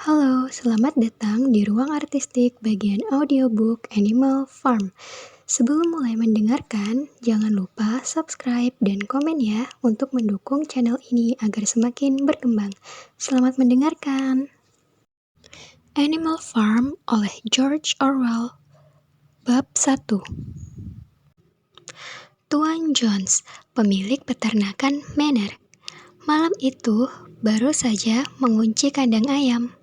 Halo, selamat datang di ruang artistik bagian audiobook Animal Farm. Sebelum mulai mendengarkan, jangan lupa subscribe dan komen ya untuk mendukung channel ini agar semakin berkembang. Selamat mendengarkan. Animal Farm oleh George Orwell. Bab 1. Tuan Jones, pemilik peternakan Manor. Malam itu baru saja mengunci kandang ayam.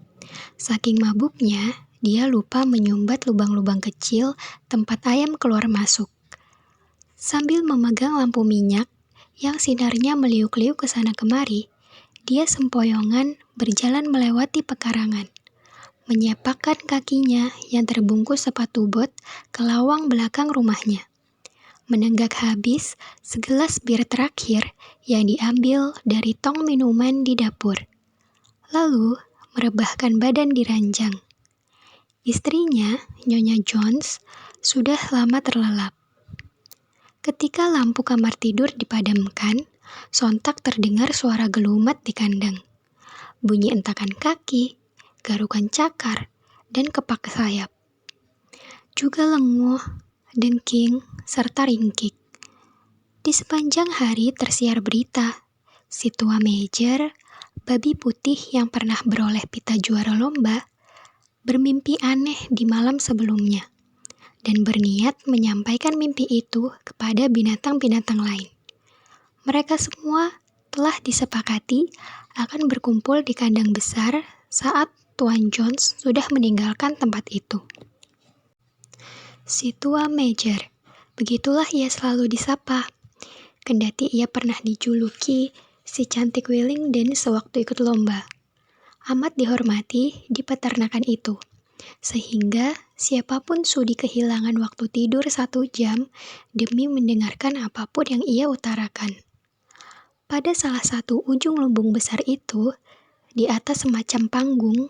Saking mabuknya, dia lupa menyumbat lubang-lubang kecil tempat ayam keluar masuk. Sambil memegang lampu minyak yang sinarnya meliuk-liuk ke sana kemari, dia sempoyongan berjalan melewati pekarangan, menyepakkan kakinya yang terbungkus sepatu bot ke lawang belakang rumahnya. Menenggak habis segelas bir terakhir yang diambil dari tong minuman di dapur. Lalu merebahkan badan di ranjang. Istrinya, Nyonya Jones, sudah lama terlelap. Ketika lampu kamar tidur dipadamkan, sontak terdengar suara gelumat di kandang. Bunyi entakan kaki, garukan cakar, dan kepak sayap. Juga lenguh, dengking, serta ringkik. Di sepanjang hari tersiar berita, si tua Major, babi putih yang pernah beroleh pita juara lomba, bermimpi aneh di malam sebelumnya, dan berniat menyampaikan mimpi itu kepada binatang-binatang lain. Mereka semua telah disepakati akan berkumpul di kandang besar saat Tuan Jones sudah meninggalkan tempat itu. Si tua Major, begitulah ia selalu disapa. Kendati ia pernah dijuluki si cantik Willingdon sewaktu ikut lomba. Amat dihormati di peternakan itu, sehingga siapapun sudi kehilangan waktu tidur 1 jam demi mendengarkan apapun yang ia utarakan. Pada salah satu ujung lumbung besar itu, di atas semacam panggung,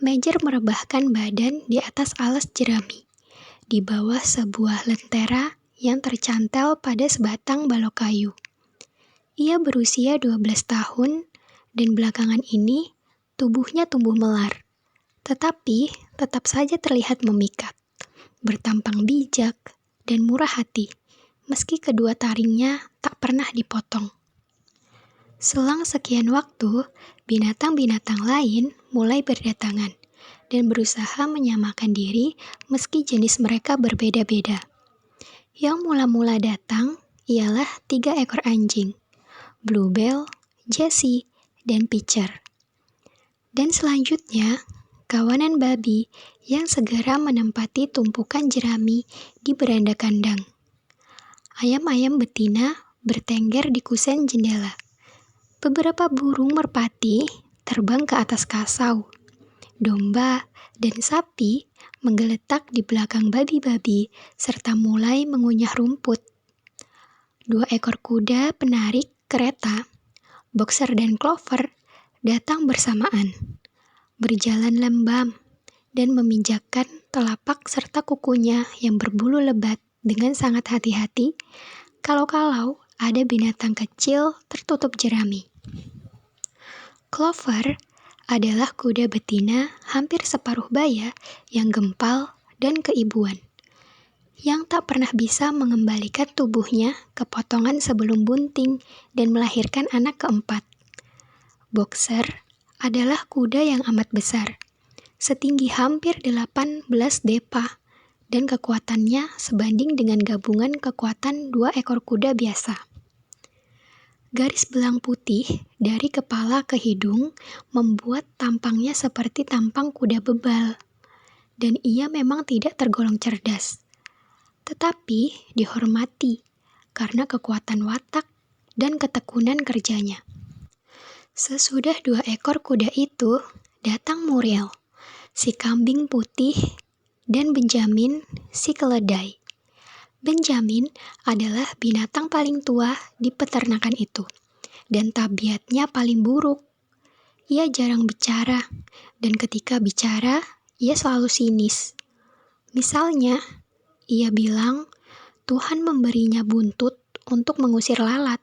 Major merebahkan badan di atas alas jerami, di bawah sebuah lentera yang tercantel pada sebatang balok kayu. Ia berusia 12 tahun dan belakangan ini tubuhnya tumbuh melar, tetapi tetap saja terlihat memikat, bertampang bijak, dan murah hati, meski kedua taringnya tak pernah dipotong. Selang sekian waktu, binatang-binatang lain mulai berdatangan dan berusaha menyamakan diri meski jenis mereka berbeda-beda. Yang mula-mula datang ialah 3 ekor anjing, Bluebell, Jessie, dan Pitcher. Dan selanjutnya, kawanan babi yang segera menempati tumpukan jerami di beranda kandang. Ayam-ayam betina bertengger di kusen jendela. Beberapa burung merpati terbang ke atas kasau. Domba dan sapi menggeletak di belakang babi-babi serta mulai mengunyah rumput. 2 ekor kuda penarik kereta, Boxer dan Clover, datang bersamaan, berjalan lembam, dan meminjakkan telapak serta kukunya yang berbulu lebat dengan sangat hati-hati kalau-kalau ada binatang kecil tertutup jerami. Clover adalah kuda betina hampir separuh baya yang gempal dan keibuan, yang tak pernah bisa mengembalikan tubuhnya ke potongan sebelum bunting dan melahirkan anak keempat. Boxer adalah kuda yang amat besar, setinggi hampir 18 depa, dan kekuatannya sebanding dengan gabungan kekuatan 2 ekor kuda biasa. Garis belang putih dari kepala ke hidung membuat tampangnya seperti tampang kuda bebal, dan ia memang tidak tergolong cerdas, tetapi dihormati karena kekuatan watak dan ketekunan kerjanya. Sesudah 2 ekor kuda itu, datang Muriel, si kambing putih, dan Benjamin, si keledai. Benjamin adalah binatang paling tua di peternakan itu, dan tabiatnya paling buruk. Ia jarang bicara, dan ketika bicara, ia selalu sinis. Misalnya, ia bilang Tuhan memberinya buntut untuk mengusir lalat,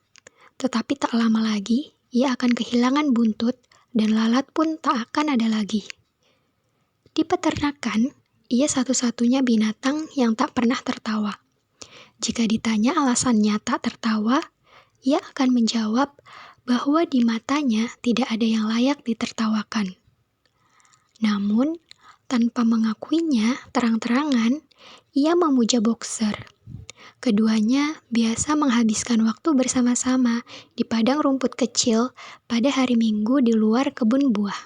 tetapi tak lama lagi ia akan kehilangan buntut dan lalat pun tak akan ada lagi. Di peternakan, ia satu-satunya binatang yang tak pernah tertawa. Jika ditanya alasannya tak tertawa, ia akan menjawab bahwa di matanya tidak ada yang layak ditertawakan. Namun, tanpa mengakuinya terang-terangan, ia memuja boxer. Keduanya biasa menghabiskan waktu bersama-sama di padang rumput kecil pada hari Minggu di luar kebun buah,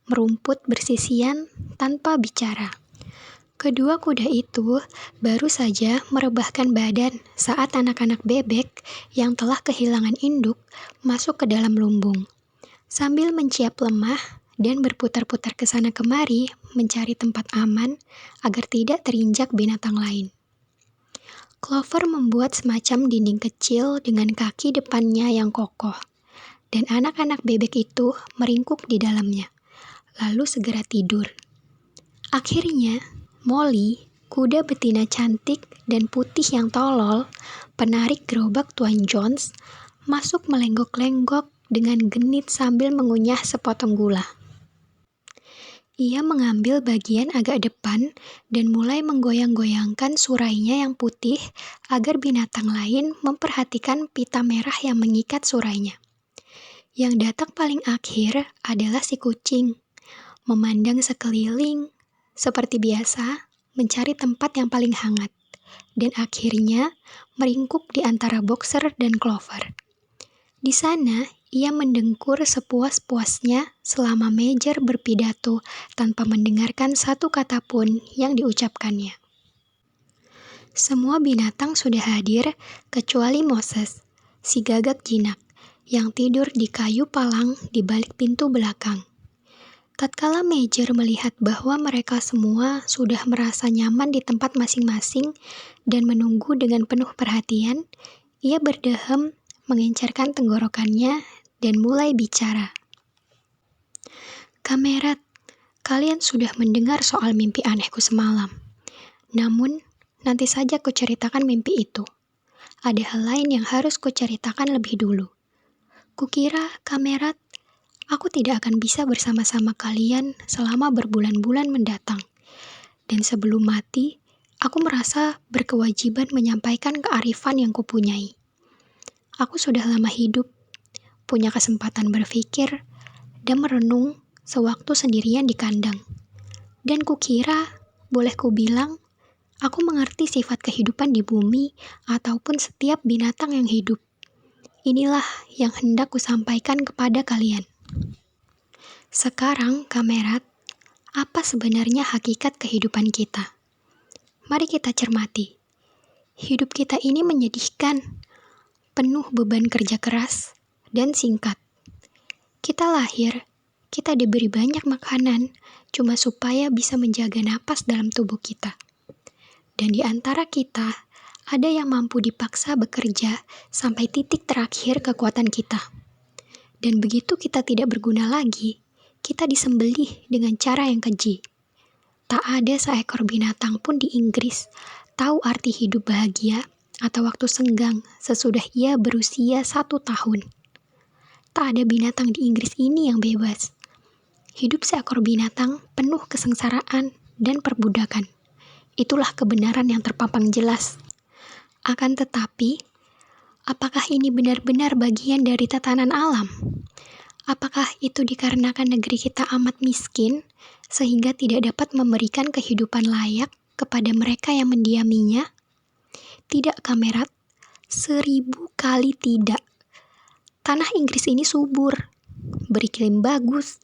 merumput bersisian tanpa bicara. Kedua kuda itu baru saja merebahkan badan saat anak-anak bebek yang telah kehilangan induk masuk ke dalam lumbung. Sambil menciap lemah dan berputar-putar ke sana kemari mencari tempat aman agar tidak terinjak binatang lain. Clover membuat semacam dinding kecil dengan kaki depannya yang kokoh, dan anak-anak bebek itu meringkuk di dalamnya, lalu segera tidur. Akhirnya, Molly, kuda betina cantik dan putih yang tolol, penarik gerobak Tuan Jones, masuk melenggok-lenggok dengan genit sambil mengunyah sepotong gula. Ia mengambil bagian agak depan dan mulai menggoyang-goyangkan surainya yang putih agar binatang lain memperhatikan pita merah yang mengikat surainya. Yang datang paling akhir adalah si kucing, memandang sekeliling, seperti biasa, mencari tempat yang paling hangat, dan akhirnya meringkuk di antara boxer dan Clover. Di sana, ia mendengkur sepuas-puasnya selama Major berpidato tanpa mendengarkan satu kata pun yang diucapkannya. Semua binatang sudah hadir kecuali Moses, si gagak jinak, yang tidur di kayu palang di balik pintu belakang. Tatkala Major melihat bahwa mereka semua sudah merasa nyaman di tempat masing-masing dan menunggu dengan penuh perhatian, ia berdehem mengencarkan tenggorokannya dan mulai bicara. Kamerat, kalian sudah mendengar soal mimpi anehku semalam. Namun, nanti saja kuceritakan mimpi itu. Ada hal lain yang harus kuceritakan lebih dulu. Kukira, Kamerat, aku tidak akan bisa bersama-sama kalian selama berbulan-bulan mendatang. Dan sebelum mati, aku merasa berkewajiban menyampaikan kearifan yang kupunyai. Aku sudah lama hidup, punya kesempatan berpikir dan merenung sewaktu sendirian di kandang. Dan kukira, boleh kubilang, aku mengerti sifat kehidupan di bumi ataupun setiap binatang yang hidup. Inilah yang hendak kusampaikan kepada kalian. Sekarang, Kamerat, apa sebenarnya hakikat kehidupan kita? Mari kita cermati. Hidup kita ini menyedihkan, penuh beban kerja keras, dan singkat. Kita lahir, kita diberi banyak makanan, cuma supaya bisa menjaga napas dalam tubuh kita. Dan di antara kita, ada yang mampu dipaksa bekerja sampai titik terakhir kekuatan kita. Dan begitu kita tidak berguna lagi, kita disembelih dengan cara yang keji. Tak ada seekor binatang pun di Inggris tahu arti hidup bahagia atau waktu senggang sesudah ia berusia 1 tahun. Tak ada binatang di Inggris ini yang bebas. Hidup seekor binatang penuh kesengsaraan dan perbudakan. Itulah kebenaran yang terpampang jelas. Akan tetapi, apakah ini benar-benar bagian dari tatanan alam? Apakah itu dikarenakan negeri kita amat miskin, sehingga tidak dapat memberikan kehidupan layak kepada mereka yang mendiaminya? Tidak, Kamerat. 1000 kali tidak. Tanah Inggris ini subur, beriklim bagus,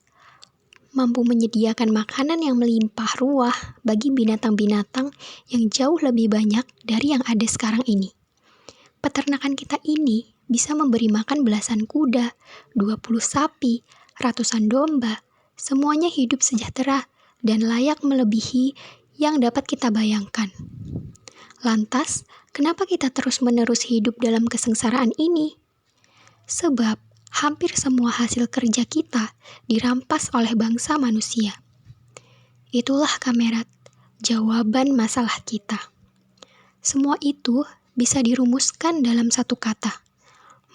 mampu menyediakan makanan yang melimpah ruah bagi binatang-binatang yang jauh lebih banyak dari yang ada sekarang ini. Peternakan kita ini bisa memberi makan belasan kuda, 20 sapi, ratusan domba, semuanya hidup sejahtera dan layak melebihi yang dapat kita bayangkan. Lantas, kenapa kita terus-menerus hidup dalam kesengsaraan ini? Sebab hampir semua hasil kerja kita dirampas oleh bangsa manusia. Itulah, Kamerat, jawaban masalah kita. Semua itu bisa dirumuskan dalam satu kata,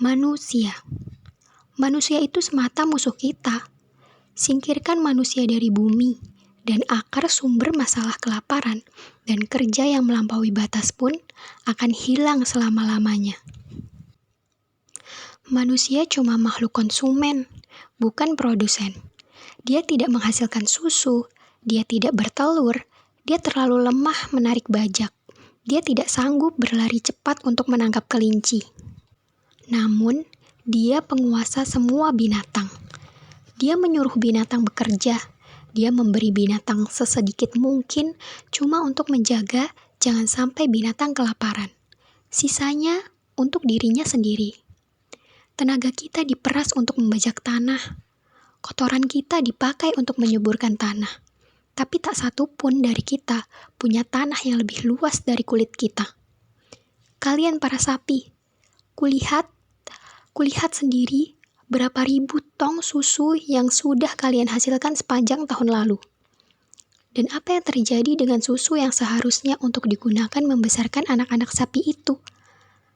manusia. Manusia itu semata musuh kita. Singkirkan manusia dari bumi, Dan akar sumber masalah kelaparan dan kerja yang melampaui batas pun akan hilang selama-lamanya. Manusia cuma makhluk konsumen, bukan produsen. Dia tidak menghasilkan susu, dia tidak bertelur, dia terlalu lemah menarik bajak. Dia tidak sanggup berlari cepat untuk menangkap kelinci. Namun, dia penguasa semua binatang. Dia menyuruh binatang bekerja. Dia memberi binatang sesedikit mungkin cuma untuk menjaga jangan sampai binatang kelaparan. Sisanya untuk dirinya sendiri. Tenaga kita diperas untuk membajak tanah. Kotoran kita dipakai untuk menyuburkan tanah. Tapi tak satu pun dari kita punya tanah yang lebih luas dari kulit kita. Kalian para sapi, kulihat sendiri berapa ribu tong susu yang sudah kalian hasilkan sepanjang tahun lalu. Dan apa yang terjadi dengan susu yang seharusnya untuk digunakan membesarkan anak-anak sapi itu?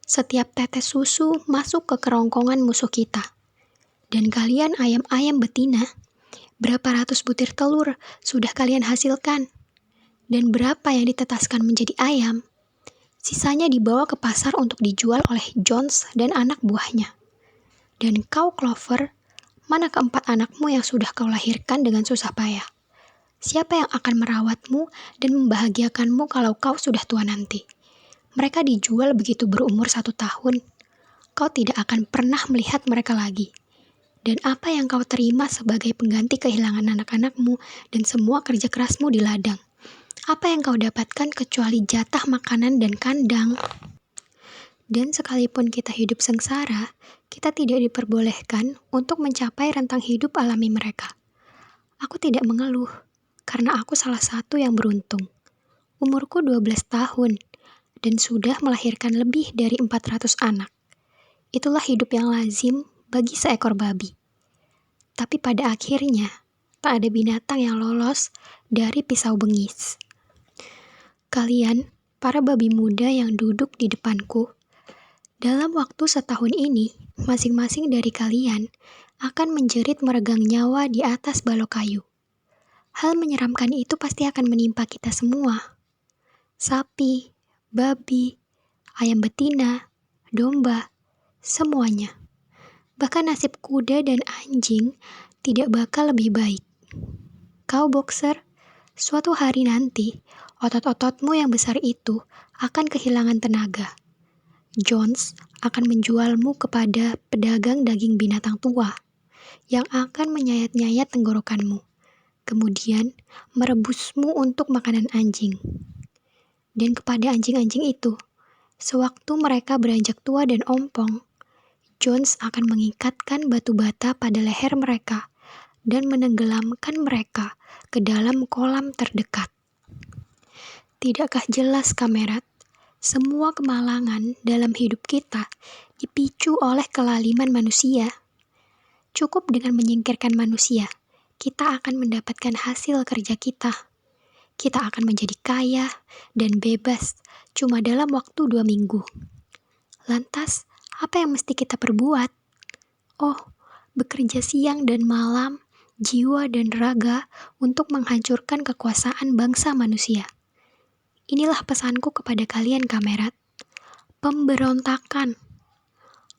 Setiap tetes susu masuk ke kerongkongan musuh kita. Dan kalian ayam-ayam betina, berapa ratus butir telur sudah kalian hasilkan? Dan berapa yang ditetaskan menjadi ayam? Sisanya dibawa ke pasar untuk dijual oleh Jones dan anak buahnya. Dan kau, Clover, mana keempat anakmu yang sudah kau lahirkan dengan susah payah? Siapa yang akan merawatmu dan membahagiakanmu kalau kau sudah tua nanti? Mereka dijual begitu berumur 1 tahun. Kau tidak akan pernah melihat mereka lagi. Dan apa yang kau terima sebagai pengganti kehilangan anak-anakmu dan semua kerja kerasmu di ladang? Apa yang kau dapatkan kecuali jatah makanan dan kandang? Dan sekalipun kita hidup sengsara, kita tidak diperbolehkan untuk mencapai rentang hidup alami mereka. Aku tidak mengeluh, karena aku salah satu yang beruntung. Umurku 12 tahun, dan sudah melahirkan lebih dari 400 anak. Itulah hidup yang lazim bagi seekor babi. Tapi pada akhirnya, tak ada binatang yang lolos dari pisau bengis. Kalian, para babi muda yang duduk di depanku, dalam waktu setahun ini, masing-masing dari kalian akan menjerit meregang nyawa di atas balok kayu. Hal menyeramkan itu pasti akan menimpa kita semua. Sapi, babi, ayam betina, domba, semuanya. Bahkan nasib kuda dan anjing tidak bakal lebih baik. Kau boxer, suatu hari nanti, otot-ototmu yang besar itu akan kehilangan tenaga. Jones akan menjualmu kepada pedagang daging binatang tua yang akan menyayat-nyayat tenggorokanmu, kemudian merebusmu untuk makanan anjing. Dan kepada anjing-anjing itu, sewaktu mereka beranjak tua dan ompong, Jones akan mengikatkan batu bata pada leher mereka dan menenggelamkan mereka ke dalam kolam terdekat. Tidakkah jelas, kamerat? Semua kemalangan dalam hidup kita dipicu oleh kelaliman manusia. Cukup dengan menyingkirkan manusia, kita akan mendapatkan hasil kerja kita. Kita akan menjadi kaya dan bebas cuma dalam waktu 2 minggu. Lantas, apa yang mesti kita perbuat? Oh, bekerja siang dan malam, jiwa dan raga untuk menghancurkan kekuasaan bangsa manusia. Inilah pesanku kepada kalian, kamerat. Pemberontakan.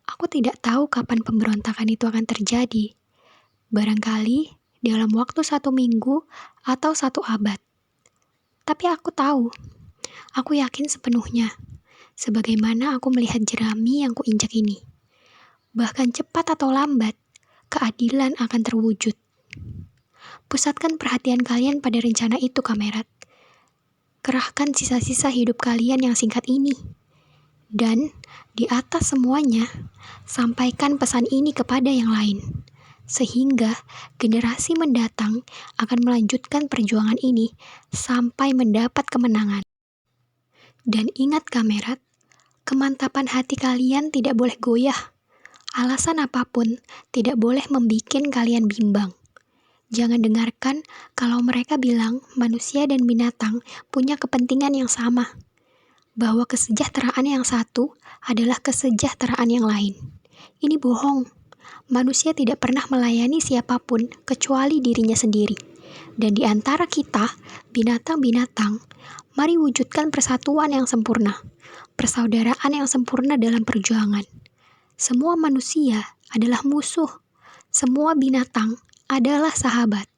Aku tidak tahu kapan pemberontakan itu akan terjadi. Barangkali dalam waktu 1 minggu atau 1 abad. Tapi aku tahu, aku yakin sepenuhnya, sebagaimana aku melihat jerami yang kuinjak ini. Bahkan cepat atau lambat, keadilan akan terwujud. Pusatkan perhatian kalian pada rencana itu, kamerat. Kerahkan sisa-sisa hidup kalian yang singkat ini. Dan di atas semuanya, sampaikan pesan ini kepada yang lain. Sehingga generasi mendatang akan melanjutkan perjuangan ini sampai mendapat kemenangan. Dan ingat, kamerat, kemantapan hati kalian tidak boleh goyah. Alasan apapun tidak boleh membikin kalian bimbang. Jangan dengarkan kalau mereka bilang manusia dan binatang punya kepentingan yang sama. Bahwa kesejahteraan yang satu adalah kesejahteraan yang lain. Ini bohong. Manusia tidak pernah melayani siapapun kecuali dirinya sendiri. Dan di antara kita, binatang-binatang, mari wujudkan persatuan yang sempurna, persaudaraan yang sempurna dalam perjuangan. Semua manusia adalah musuh, semua binatang adalah sahabat.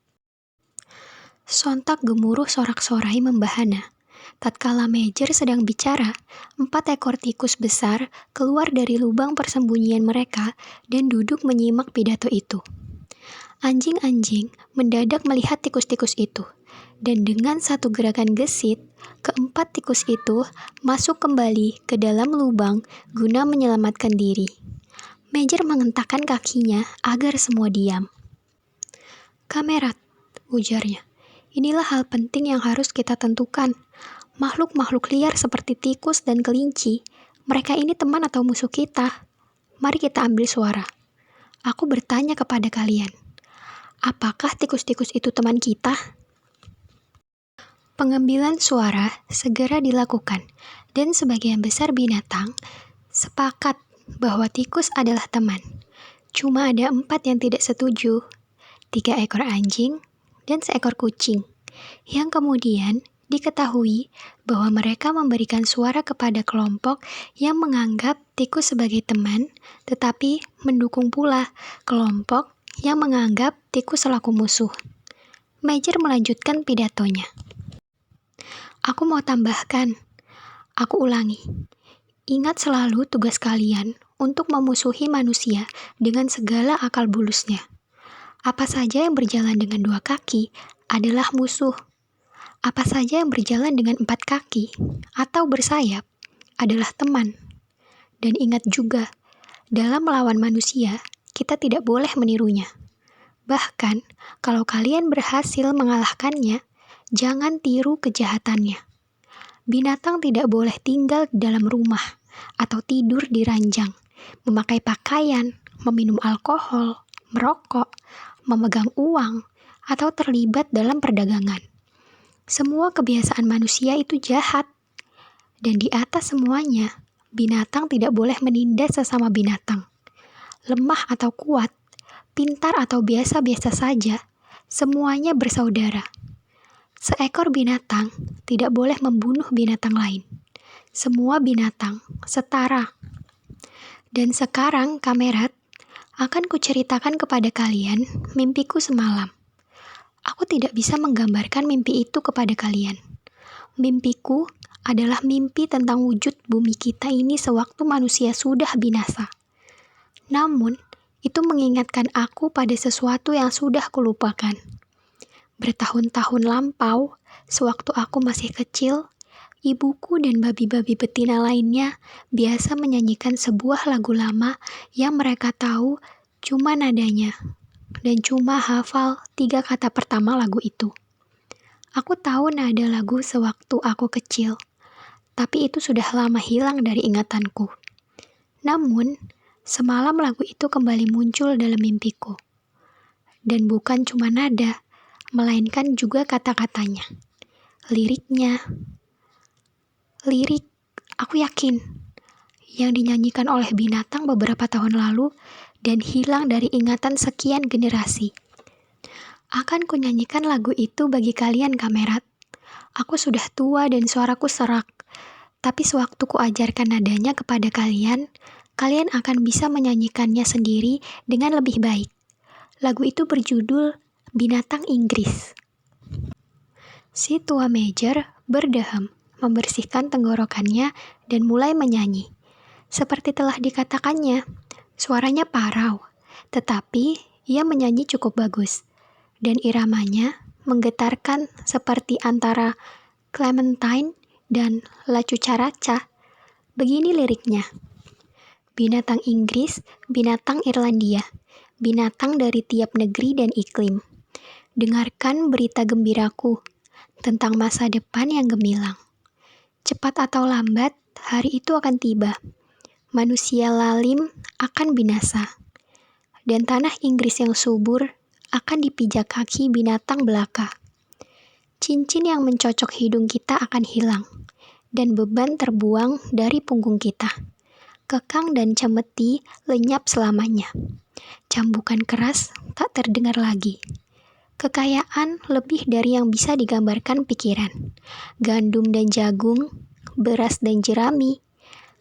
Sontak gemuruh sorak-sorai membahana. Tatkala Major sedang bicara, 4 ekor tikus besar keluar dari lubang persembunyian mereka dan duduk menyimak pidato itu. Anjing-anjing mendadak melihat tikus-tikus itu, dan dengan satu gerakan gesit, keempat tikus itu masuk kembali ke dalam lubang guna menyelamatkan diri. Major mengentakkan kakinya agar semua diam. "Kamerat," ujarnya, "inilah hal penting yang harus kita tentukan. Makhluk-makhluk liar seperti tikus dan kelinci, mereka ini teman atau musuh kita? Mari kita ambil suara. Aku bertanya kepada kalian, apakah tikus-tikus itu teman kita?" Pengambilan suara segera dilakukan, dan sebagian besar binatang sepakat bahwa tikus adalah teman. Cuma ada 4 yang tidak setuju, 3 ekor anjing dan seekor kucing, yang kemudian diketahui bahwa mereka memberikan suara kepada kelompok yang menganggap tikus sebagai teman, tetapi mendukung pula kelompok yang menganggap tikus selaku musuh. Major melanjutkan pidatonya. "Aku mau tambahkan, aku ulangi. Ingat selalu tugas kalian untuk memusuhi manusia dengan segala akal bulusnya. Apa saja yang berjalan dengan 2 kaki adalah musuh. Apa saja yang berjalan dengan 4 kaki atau bersayap adalah teman. Dan ingat juga, dalam melawan manusia, kita tidak boleh menirunya. Bahkan, kalau kalian berhasil mengalahkannya, jangan tiru kejahatannya. Binatang tidak boleh tinggal di dalam rumah atau tidur di ranjang, memakai pakaian, meminum alkohol, merokok, memegang uang, atau terlibat dalam perdagangan. Semua kebiasaan manusia itu jahat. Dan di atas semuanya, binatang tidak boleh menindas sesama binatang. Lemah atau kuat, pintar atau biasa-biasa saja, semuanya bersaudara. Seekor binatang tidak boleh membunuh binatang lain. Semua binatang setara. Dan sekarang, kamerat, akan kuceritakan kepada kalian mimpiku semalam. Aku tidak bisa menggambarkan mimpi itu kepada kalian. Mimpiku adalah mimpi tentang wujud bumi kita ini sewaktu manusia sudah binasa. Namun, itu mengingatkan aku pada sesuatu yang sudah kulupakan. Bertahun-tahun lampau, sewaktu aku masih kecil, ibuku dan babi-babi betina lainnya biasa menyanyikan sebuah lagu lama yang mereka tahu cuma nadanya, dan cuma hafal 3 kata pertama lagu itu. Aku tahu nada lagu sewaktu aku kecil, tapi itu sudah lama hilang dari ingatanku. Namun, semalam lagu itu kembali muncul dalam mimpiku. Dan bukan cuma nada, melainkan juga kata-katanya. Liriknya. Lirik, aku yakin, yang dinyanyikan oleh binatang beberapa tahun lalu dan hilang dari ingatan sekian generasi. Akan kunyanyikan lagu itu bagi kalian, kamerat. Aku sudah tua dan suaraku serak, tapi sewaktu kuajarkan nadanya kepada kalian, kalian akan bisa menyanyikannya sendiri dengan lebih baik. Lagu itu berjudul Binatang Inggris. Si tua Major berdeham, membersihkan tenggorokannya dan mulai menyanyi. Seperti telah dikatakannya, suaranya parau, tetapi ia menyanyi cukup bagus, dan iramanya menggetarkan seperti antara Clementine dan La Cucaracha. Begini liriknya. Binatang Inggris, binatang Irlandia, binatang dari tiap negeri dan iklim. Dengarkan berita gembiraku tentang masa depan yang gemilang. Cepat atau lambat, hari itu akan tiba. Manusia lalim akan binasa, dan tanah Inggris yang subur akan dipijak kaki binatang belaka. Cincin yang mencocok hidung kita akan hilang, dan beban terbuang dari punggung kita. Kekang dan cemeti lenyap selamanya. Cambukan keras tak terdengar lagi. Kekayaan lebih dari yang bisa digambarkan pikiran. Gandum dan jagung, beras dan jerami,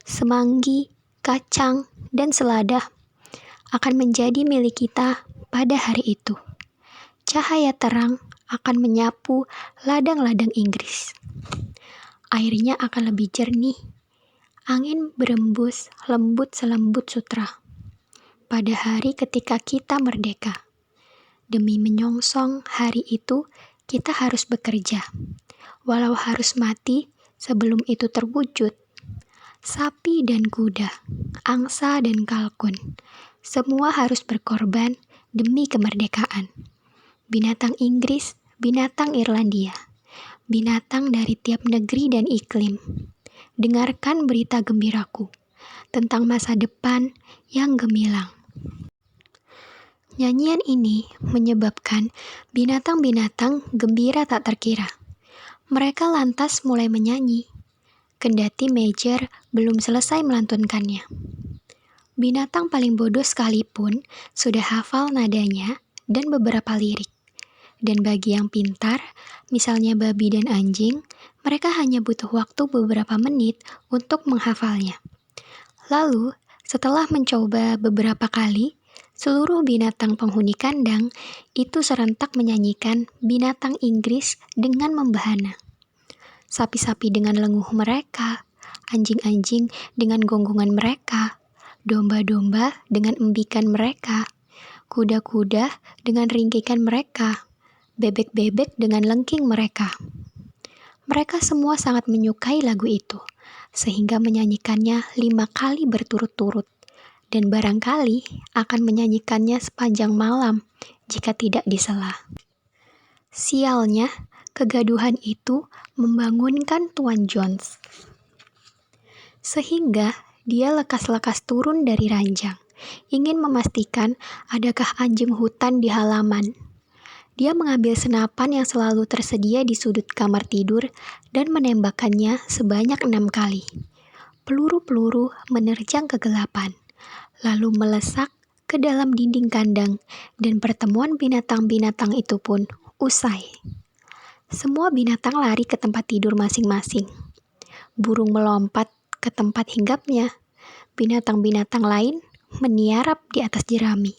semanggi, kacang, dan selada akan menjadi milik kita pada hari itu. Cahaya terang akan menyapu ladang-ladang Inggris. Airnya akan lebih jernih. Angin berembus lembut selembut sutra. Pada hari ketika kita merdeka. Demi menyongsong hari itu, kita harus bekerja. Walau harus mati sebelum itu terwujud. Sapi dan kuda, angsa dan kalkun, semua harus berkorban demi kemerdekaan. Binatang Inggris, binatang Irlandia, binatang dari tiap negeri dan iklim. Dengarkan berita gembiraku tentang masa depan yang gemilang. Nyanyian ini menyebabkan binatang-binatang gembira tak terkira. Mereka lantas mulai menyanyi, kendati Major belum selesai melantunkannya. Binatang paling bodoh sekalipun sudah hafal nadanya dan beberapa lirik. Dan bagi yang pintar, misalnya babi dan anjing, mereka hanya butuh waktu beberapa menit untuk menghafalnya. Lalu, setelah mencoba beberapa kali, seluruh binatang penghuni kandang itu serentak menyanyikan binatang Inggris dengan membahana. Sapi-sapi dengan lenguh mereka, anjing-anjing dengan gonggongan mereka, domba-domba dengan embikan mereka, kuda-kuda dengan ringkikan mereka, bebek-bebek dengan lengking mereka. Mereka semua sangat menyukai lagu itu, sehingga menyanyikannya 5 kali berturut-turut. Dan barangkali akan menyanyikannya sepanjang malam jika tidak disela. Sialnya, kegaduhan itu membangunkan Tuan Jones. Sehingga dia lekas-lekas turun dari ranjang, ingin memastikan adakah anjing hutan di halaman. Dia mengambil senapan yang selalu tersedia di sudut kamar tidur dan menembakkannya sebanyak 6 kali. Peluru-peluru menerjang kegelapan, lalu melesak ke dalam dinding kandang, dan pertemuan binatang-binatang itu pun usai. Semua binatang lari ke tempat tidur masing-masing. Burung melompat ke tempat hinggapnya. Binatang-binatang lain meniarap di atas jerami.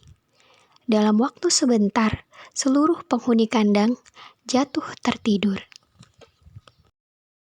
Dalam waktu sebentar, seluruh penghuni kandang jatuh tertidur.